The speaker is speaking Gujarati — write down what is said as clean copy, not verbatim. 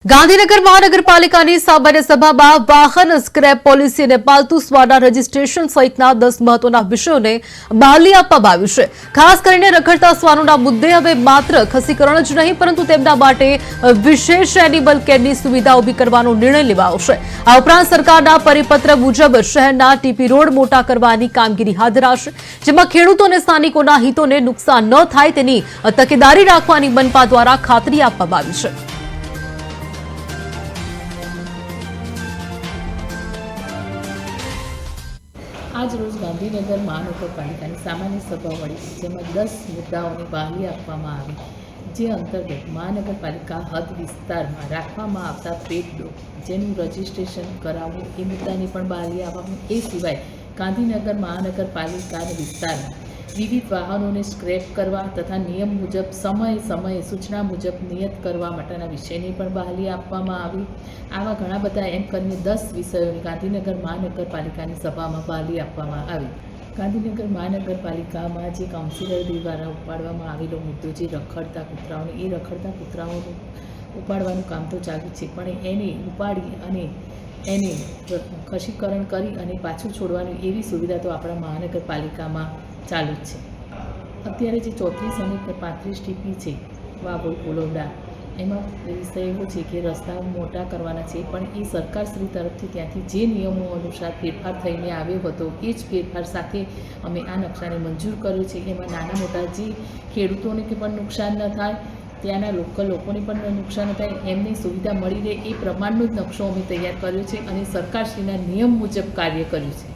ગાંધીનગર મહાનગરપાલિકાની સામાન્ય સભામાં વાહન સ્ક્રેપ પોલિસી અને પાલતુ શ્વાનના રજીસ્ટ્રેશન સહિતના 10 મહત્વના વિષયોને બહાલી આપવામાં આવ્યું છે। ખાસ કરીને રખડતા શ્વાનોના મુદ્દે હવે માત્ર ખસીકરણ જ નહીં પરંતુ તેમના માટે વિશેષ એનિમલ કેરની સુવિધા ઊભી કરવાનો નિર્ણય લેવાયો છે। આ ઉપરાંત સરકારના પરિપત્ર મુજબ શહેરના ટીપી રોડ મોટા કરવાની કામગીરી હાથ ધરાશે, જેમાં ખેડૂતો અને સ્થાનિકોના હિતોને નુકસાન ન થાય તેની તકેદારી રાખવાની મનપા દ્વારા ખાતરી આપવામાં આવી છે। આજ રોજ ગાંધીનગર મહાનગરપાલિકાની સામાન્ય સભા મળી, જેમાં 10 મુદ્દાઓની બહાલી આપવામાં આવી, જે અંતર્ગત મહાનગરપાલિકા હદ વિસ્તારમાં રાખવામાં આવતા પેટ ડોગ જેનું રજીસ્ટ્રેશન કરાવવું એ મુદ્દાની પણ બહાલી આપવામાં। એ સિવાય ગાંધીનગર મહાનગરપાલિકાના વિસ્તારમાં વિવિધ વાહનોને સ્ક્રેપ કરવા તથા નિયમ મુજબ સમયે સૂચના મુજબ નિયત કરવા માટેના વિષયની પણ બહાલી આપવામાં આવી। આવા ઘણા બધા એમ કરીને 10 વિષયોની ગાંધીનગર મહાનગરપાલિકાની સભામાં બહાલી આપવામાં આવી। ગાંધીનગર મહાનગરપાલિકામાં જે કાઉન્સિલર દ્વારા ઉપાડવામાં આવેલો મુદ્દો જે રખડતા કૂતરાઓનું ઉપાડવાનું કામ તો ચાલુ છે, પણ એને ઉપાડી અને એને ખસીકરણ કરી અને પાછું છોડવાની એવી સુવિધા તો આપણા મહાનગરપાલિકામાં ચાલુ જ છે। અત્યારે જે 34 અને 35 ટીપી છે વાવોલ કોલોડા, એમાં વિષય એવો છે કે રસ્તાઓ મોટા કરવાના છે, પણ એ સરકારશ્રી તરફથી ત્યાંથી જે નિયમો અનુસાર ફેરફાર થઈને આવ્યો હતો એ જ ફેરફાર સાથે અમે આ નકશાને મંજૂર કર્યો છે। એમાં નાના મોટા જે ખેડૂતોને કે પણ નુકસાન ન થાય, ત્યાંના લોકલ લોકોને પણ નુકસાન ન થાય, એમની સુવિધા મળી રહે એ પ્રમાણનો જ નકશો અમે તૈયાર કર્યો છે અને સરકારશ્રીના નિયમ મુજબ કાર્ય કર્યું છે।